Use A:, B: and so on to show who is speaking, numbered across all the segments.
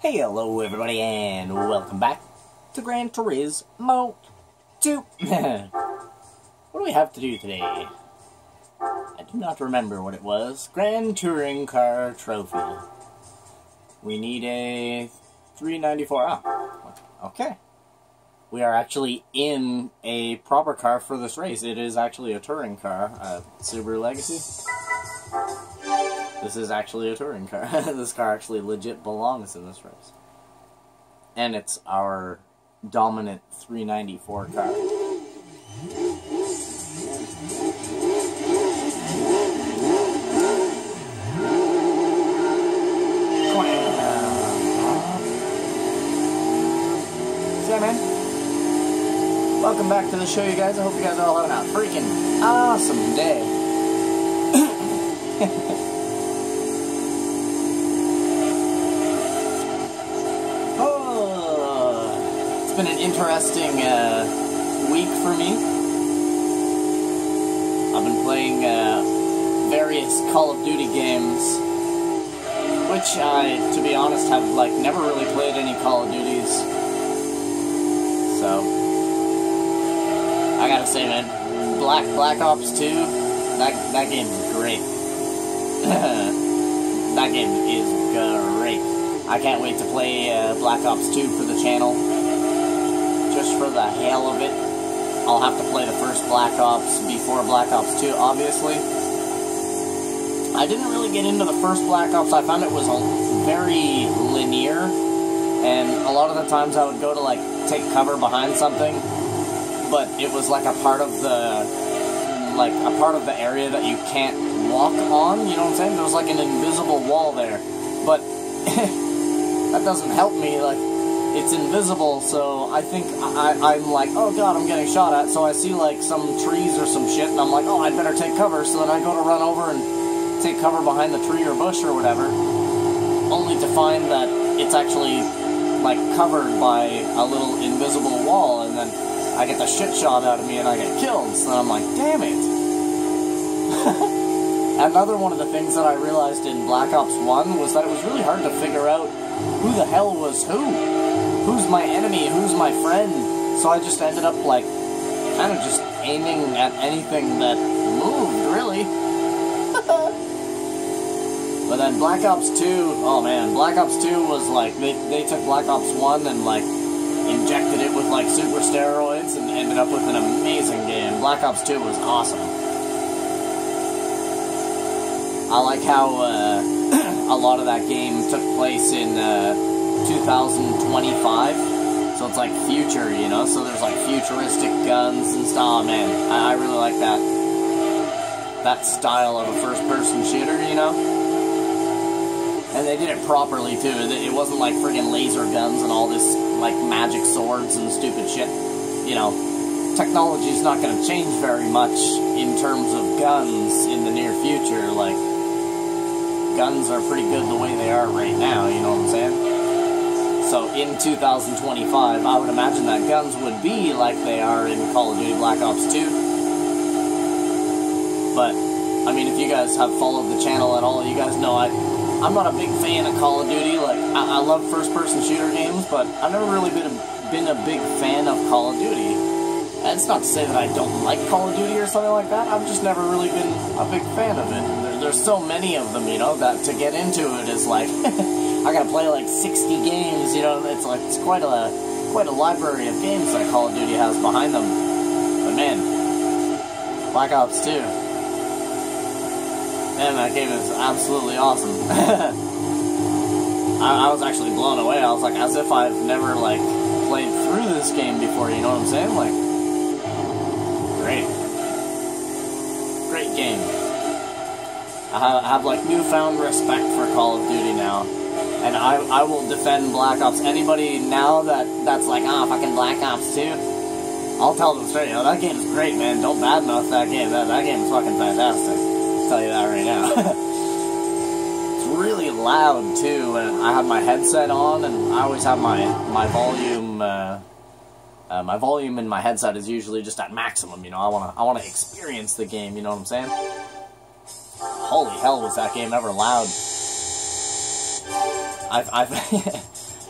A: Hey, hello everybody, and welcome back to Gran Turismo 2. What do we have to do today? I do not remember what it was. Grand Touring Car Trophy. We need a 394. Ah, okay. We are actually in a proper car for this race. It is actually a touring car. Subaru Legacy. This is actually a touring car. This car actually legit belongs in this race. And it's our dominant 394 car. So yeah, man. Welcome back to the show, you guys. I hope you guys are all having a freaking awesome day. It's been an interesting week for me. I've been playing various Call of Duty games, which I, to be honest, have never really played any Call of Duties. So I gotta say, man, Black Ops 2, that game is great. That game is great. I can't wait to play Black Ops 2 for the channel. Just for the hell of it. I'll have to play the first Black Ops before Black Ops 2, obviously. I didn't really get into the first Black Ops. I found it was very linear, and a lot of the times I would go to take cover behind something, but it was a part of the area that you can't walk on, you know what I'm saying? There was an invisible wall there, but that doesn't help me. It's invisible, so I think I'm like, oh god, I'm getting shot at, so I see some trees or some shit, and I'm like, oh, I'd better take cover, so then I go to run over and take cover behind the tree or bush or whatever, only to find that it's actually covered by a little invisible wall, and then I get the shit shot out of me and I get killed, so then I'm like, damn it. Another one of the things that I realized in Black Ops 1 was that it was really hard to figure out who the hell was who. Who's my enemy, who's my friend? So I just ended up, kind of just aiming at anything that moved, really. But then Black Ops 2, oh man, Black Ops 2 was they took Black Ops 1 and, injected it with, super steroids and ended up with an amazing game. Black Ops 2 was awesome. I like how a lot of that game took place in 2025, so it's future, you know, so there's futuristic guns and stuff. Oh man, I really like that style of a first-person shooter, you know, and they did it properly too. It wasn't friggin' laser guns and all this magic swords and stupid shit, you know. Technology's not going to change very much in terms of guns in the near future. Guns are pretty good the way they are right now, you know what I'm saying? So in 2025, I would imagine that guns would be like they are in Call of Duty Black Ops 2. But, I mean, if you guys have followed the channel at all, you guys know I'm not a big fan of Call of Duty. I love first-person shooter games, but I've never really been a big fan of Call of Duty. And it's not to say that I don't like Call of Duty or something like that. I've just never really been a big fan of it. There's so many of them, you know, that to get into it is I gotta play 60 games, you know. It's quite a library of games that Call of Duty has behind them. But man, Black Ops 2, man, that game is absolutely awesome. I was actually blown away. I was as if I've never played through this game before, you know what I'm saying? Great game. I have newfound respect for Call of Duty now, and I will defend Black Ops. Anybody now that's fucking Black Ops 2, I'll tell them straight, you know, that game's great, man. Don't badmouth that game. That game is fucking fantastic. I'll tell you that right now. It's really loud too, and I have my headset on, and I always have my volume. My volume in my headset is usually just at maximum. You know, I wanna experience the game. You know what I'm saying? Holy hell, was that game ever loud. I've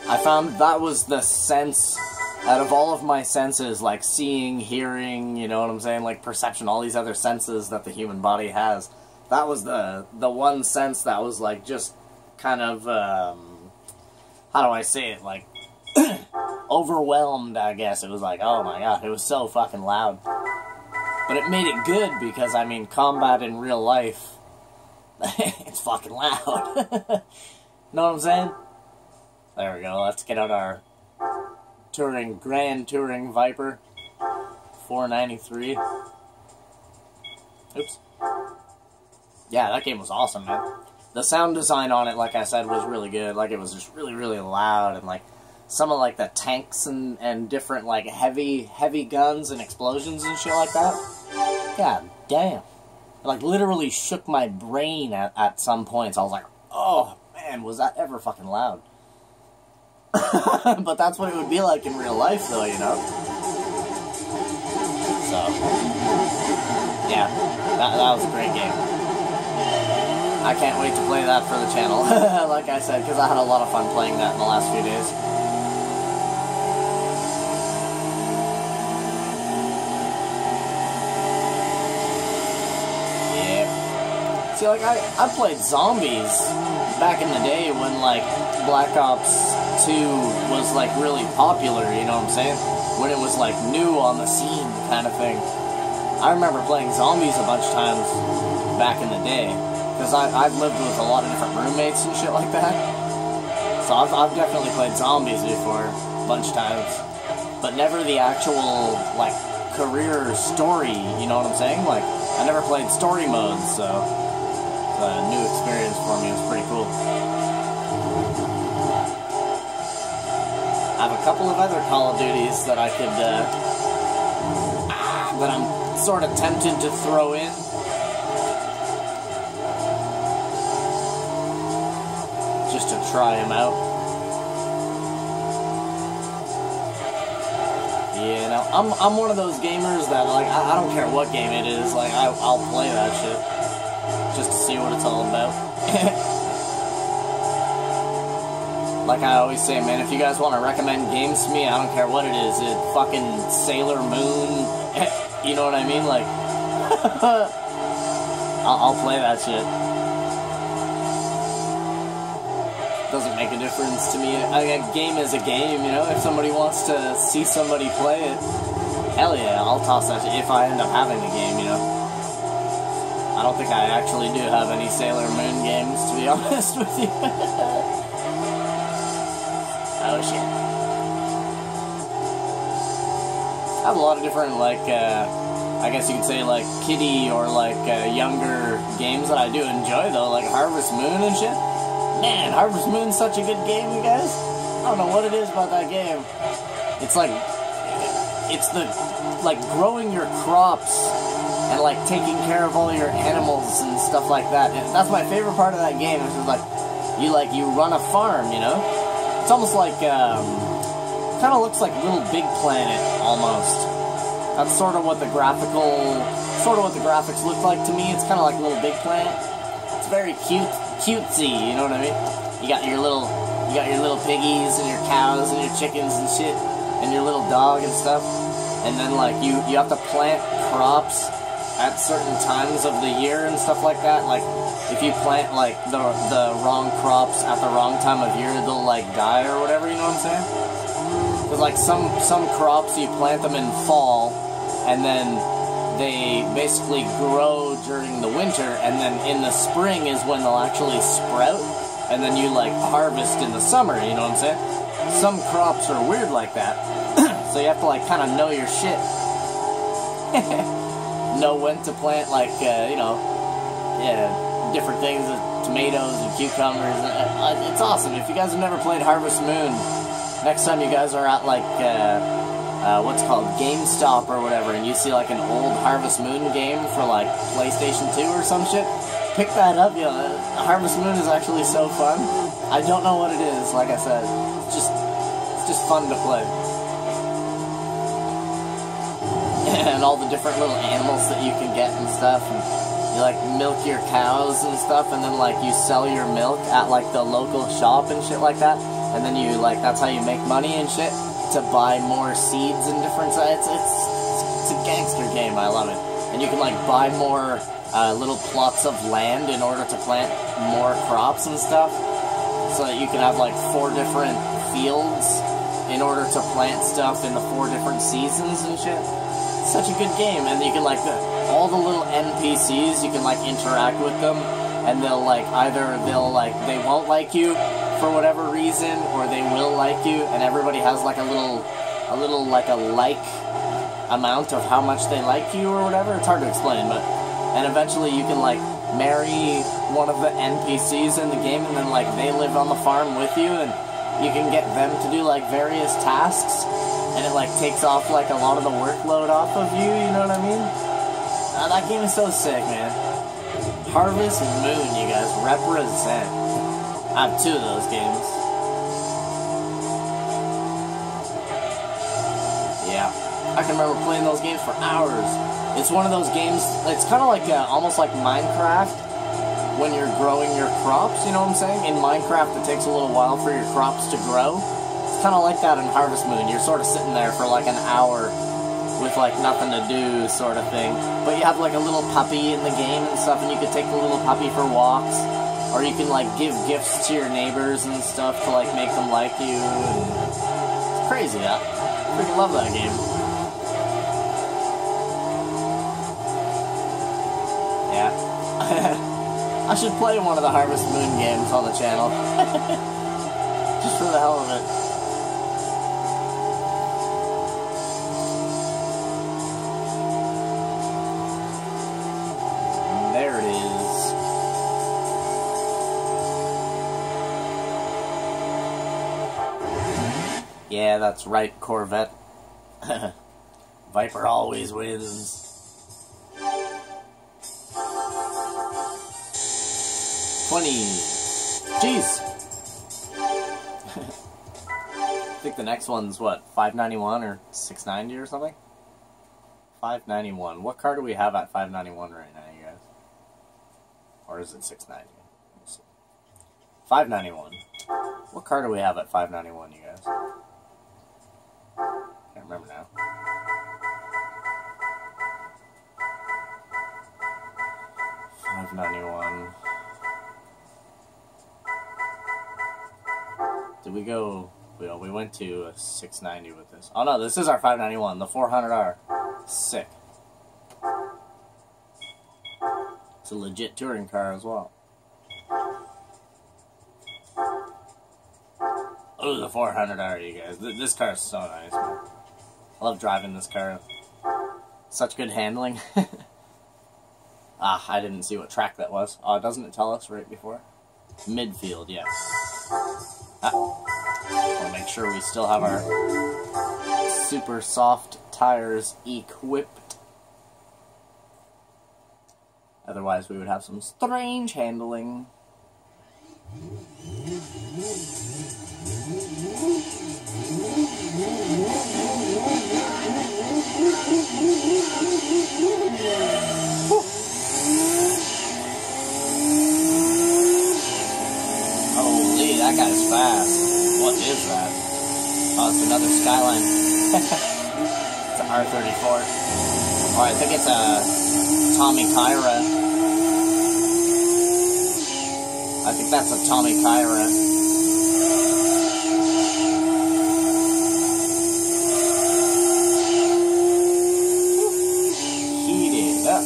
A: I found that was the sense, out of all of my senses, like seeing, hearing, you know what I'm saying, like perception, all these other senses that the human body has, that was the one sense that was like just kind of, how do I say it, like, overwhelmed, I guess. It was like, oh my god, it was so fucking loud. But it made it good because, I mean, combat in real life, it's fucking loud. Know what I'm saying? There we go, let's get out our Gran Touring Viper 493. Oops. Yeah, that game was awesome, man. The sound design on it, like I said, was really good. Like, it was just really, really loud, and like some of like the tanks and different like heavy guns and explosions and shit like that. God damn. It, like, literally shook my brain at some points. I was like, oh man, was that ever fucking loud. But that's what it would be like in real life, though, you know? So, yeah, that was a great game. I can't wait to play that for the channel, like I said, because I had a lot of fun playing that in the last few days. Yeah. See, like, I played Zombies back in the day when, like, Black Ops 2 was, like, really popular, you know what I'm saying? When it was, like, new on the scene kind of thing. I remember playing Zombies a bunch of times back in the day, because I've lived with a lot of different roommates and shit like that. So I've definitely played Zombies before, a bunch of times. But never the actual, like, career story, you know what I'm saying? Like, I never played story modes, so it's a new experience for me. It was pretty cool. I have a couple of other Call of Duties that I could, that I'm sort of tempted to throw in. Just to try them out. Yeah, now, I'm one of those gamers that, like, I don't care what game it is, like, I'll play that shit. Just to see what it's all about. Like I always say, man, if you guys want to recommend games to me, I don't care what it is. It's fucking Sailor Moon, you know what I mean? Like, I'll play that shit. Doesn't make a difference to me. A game is a game, you know? If somebody wants to see somebody play it, hell yeah, I'll toss that shit if I end up having a game, you know? I don't think I actually do have any Sailor Moon games, to be honest with you. Oh shit. I have a lot of different, like, I guess you could say, like, kiddie or, like, younger games that I do enjoy, though, like Harvest Moon and shit. Man, Harvest Moon's such a good game, you guys. I don't know what it is about that game. It's like, it's the, like, growing your crops and, like, taking care of all your animals and stuff like that. And that's my favorite part of that game, is just, like, you run a farm, you know? It's almost like, kind of looks like Little Big Planet, almost. That's sort of what the graphics look like to me. It's kind of like Little Big Planet. It's very cutesy, you know what I mean? You got your little piggies and your cows and your chickens and shit, and your little dog and stuff. And then, like, you have to plant crops at certain times of the year and stuff like that. Like, if you plant, like, the wrong crops at the wrong time of year, they'll, like, die or whatever, you know what I'm saying? Because, like, some crops, you plant them in fall, and then they basically grow during the winter, and then in the spring is when they'll actually sprout, and then you, like, harvest in the summer, you know what I'm saying? Some crops are weird like that, so you have to, like, kind of know your shit. Know when to plant, like, you know, yeah, different things, tomatoes and cucumbers. It's awesome. If you guys have never played Harvest Moon, next time you guys are at, like, what's it called, GameStop or whatever, and you see, like, an old Harvest Moon game for, like, PlayStation 2 or some shit, pick that up, you know. Harvest Moon is actually so fun. I don't know what it is, like I said. It's just fun to play. And all the different little animals that you can get and stuff, and you, like, milk your cows and stuff, and then, like, you sell your milk at, like, the local shop and shit like that. and then you, like, that's how you make money and shit, to buy more seeds and different sites. It's a gangster game, I love it. And you can, like, buy more little plots of land in order to plant more crops and stuff, so that you can have, like, 4 different fields in order to plant stuff in the 4 different seasons and shit. It's such a good game, and you can, like, all the little NPCs, you can, like, interact with them, and they'll, like, they won't like you for whatever reason, or they will like you, and everybody has, like, a little like amount of how much they like you or whatever. It's hard to explain, but, and eventually you can, like, marry one of the NPCs in the game, and then, like, they live on the farm with you, and you can get them to do, like, various tasks, and it, like, takes off, like, a lot of the workload off of you, you know what I mean? That game is so sick, man. Harvest Moon, you guys, represent. I have 2 of those games. Yeah, I can remember playing those games for hours. It's one of those games, it's kind of like, almost like Minecraft, when you're growing your crops, you know what I'm saying? In Minecraft, it takes a little while for your crops to grow. It's kind of like that in Harvest Moon. You're sort of sitting there for like an hour with like nothing to do sort of thing. But you have like a little puppy in the game and stuff, and you can take the little puppy for walks. Or you can like give gifts to your neighbors and stuff to like make them like you. And it's crazy, yeah. I freaking love that game. Yeah. I should play one of the Harvest Moon games on the channel. Just for the hell of it. There it is. Yeah, that's right, Corvette. Viper always wins. Jeez. I think the next one's what, $5.91 or $6.90 or something? $5.91. What car do we have at $5.91 right now, you guys? Or is it $6.90? Let me see. $5.91. What car do we have at $5.91, you guys? Can't remember now. $5.91. Did we go? We went to $6.90 with this. Oh no, this is our $5.91, the 400R. Sick. It's a legit touring car as well. Oh, the 400R, you guys. This car is so nice, man. I love driving this car. Such good handling. I didn't see what track that was. Oh, doesn't it tell us right before? Midfield, yes. Want to make sure we still have our super soft tires equipped. Otherwise, we would have some strange handling. Holy, that guy's fast. What is that? Oh, it's another Skyline. It's an R34. Or I think it's a Tommy Kyra. I think that's a Tommy Kyra. Heated up.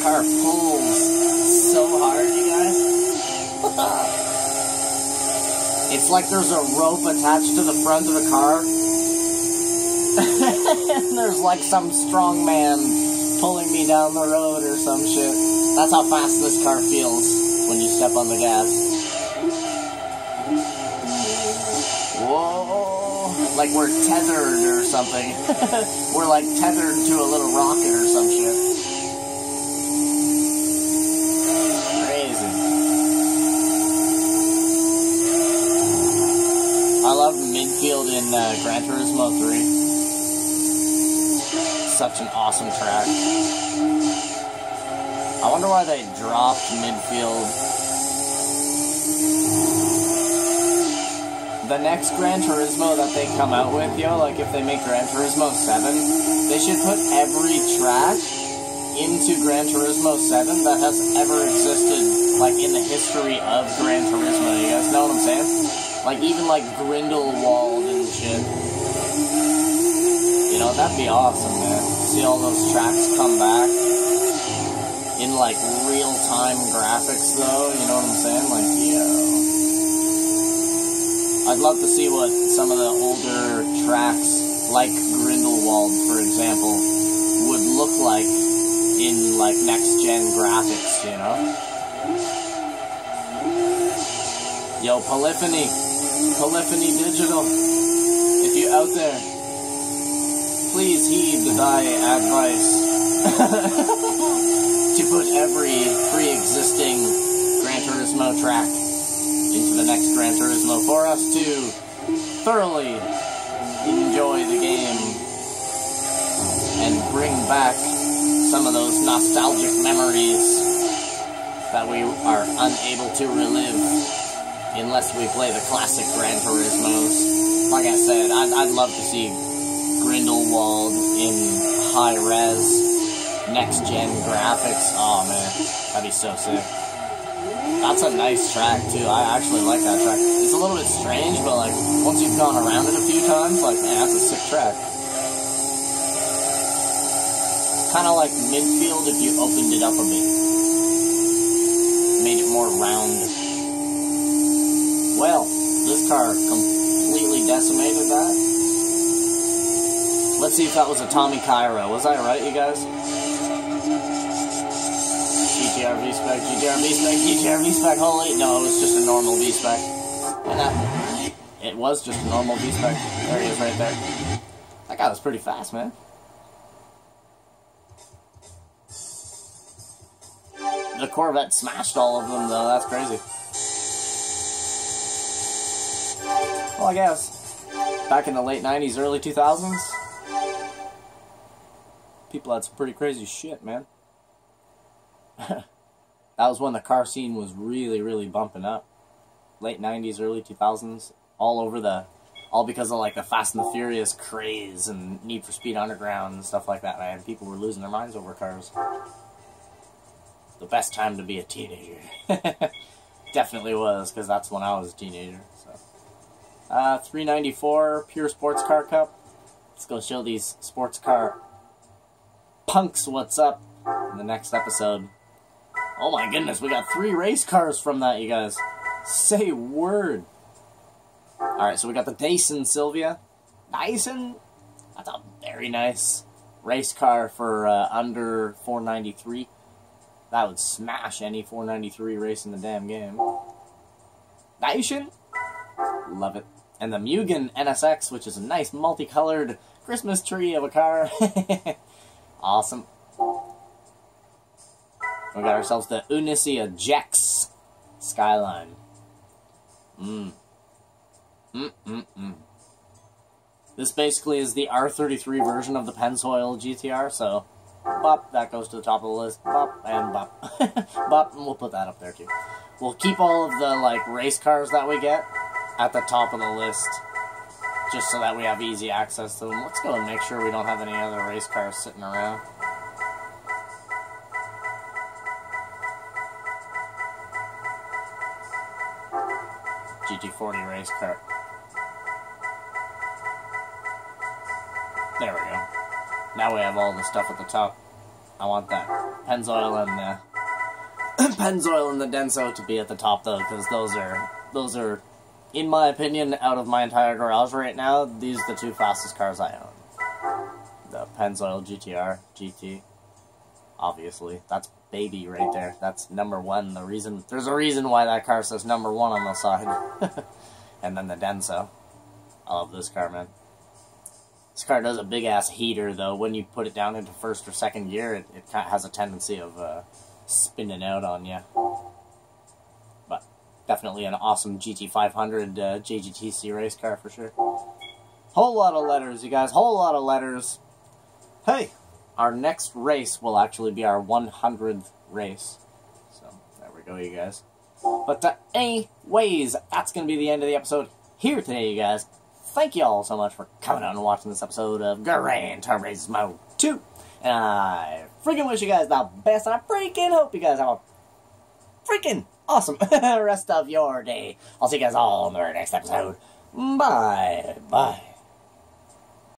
A: Car pulls so hard, you guys. It's like there's a rope attached to the front of the car. And there's like some strong man pulling me down the road or some shit. That's how fast this car feels when you step on the gas. Like we're tethered or something. We're like tethered to a little rocket or some shit. Crazy. I love midfield in Gran Turismo 3. Such an awesome track. I wonder why they dropped midfield. The next Gran Turismo that they come out with, yo, like if they make Gran Turismo 7, they should put every track into Gran Turismo 7 that has ever existed, like in the history of Gran Turismo. You guys know what I'm saying? Like even like Grindelwald and shit. You know, that'd be awesome, man. See all those tracks come back in like real-time graphics, though. You know what I'm saying? Like, yo. I'd love to see what some of the older tracks, like Grindelwald, for example, would look like in, like, next-gen graphics, you know? Yo, Polyphony Digital, if you out there, please heed thy advice to put every pre-existing Gran Turismo track into the next Gran Turismo for us to thoroughly enjoy the game and bring back some of those nostalgic memories that we are unable to relive unless we play the classic Gran Turismos. Like I said, I'd love to see Grindelwald in high-res, next-gen graphics. Oh man, that'd be so sick. That's a nice track, too. I actually like that track. It's a little bit strange, but, like, once you've gone around it a few times, like, man, that's a sick track. Kind of like midfield if you opened it up a bit. Made it more round. Well, this car completely decimated that. Let's see if that was a Tommy Cairo. Was I right, you guys? GTR V-Spec, GTR V-Spec, GTR V-Spec, holy... No, it was just a normal V-Spec. And that... It was just a normal V-Spec. There he is right there. That guy was pretty fast, man. The Corvette smashed all of them, though. That's crazy. Well, I guess. Back in the late 90s, early 2000s, people had some pretty crazy shit, man. That was when the car scene was really, really bumping up. Late 90s, early 2000s, all because of like the Fast and the Furious craze and Need for Speed Underground and stuff like that, man. People were losing their minds over cars. The best time to be a teenager. Definitely was, because that's when I was a teenager. So, 394 Pure Sports Car Cup. Let's go show these sports car punks what's up in the next episode. Oh my goodness, we got 3 race cars from that, you guys. Say word. Alright, so we got the Dyson Sylvia. Dyson? That's a very nice race car for under 493. That would smash any 493 race in the damn game. Dyson? Love it. And the Mugen NSX, which is a nice multicolored Christmas tree of a car. Awesome. We got ourselves the Unicia Jex Skyline. This basically is the R33 version of the Pennzoil GTR, so bop, that goes to the top of the list. Bop, and bop. Bop, and we'll put that up there too. We'll keep all of the, like, race cars that we get at the top of the list, just so that we have easy access to them. Let's go and make sure we don't have any other race cars sitting around. GT40 race car. There we go. Now we have all the stuff at the top. I want that Pennzoil and Pennzoil and the Denso to be at the top though, because those are, in my opinion, out of my entire garage right now, these are the 2 fastest cars I own. The Pennzoil GTR GT, obviously, that's baby right there. That's #1. There's a reason why that car says #1 on the side. And then the Denso. I love this car, man. This car does a big-ass heater, though. When you put it down into first or second gear, it kind of has a tendency of spinning out on you. But definitely an awesome GT500 JGTC race car for sure. Whole lot of letters, you guys. Whole lot of letters. Hey, our next race will actually be our 100th race. So, there we go, you guys. But anyways, that's going to be the end of the episode here today, you guys. Thank you all so much for coming out and watching this episode of Gran Turismo 2. And I freaking wish you guys the best, and I freaking hope you guys have a freaking awesome rest of your day. I'll see you guys all in the next episode. Bye. Bye.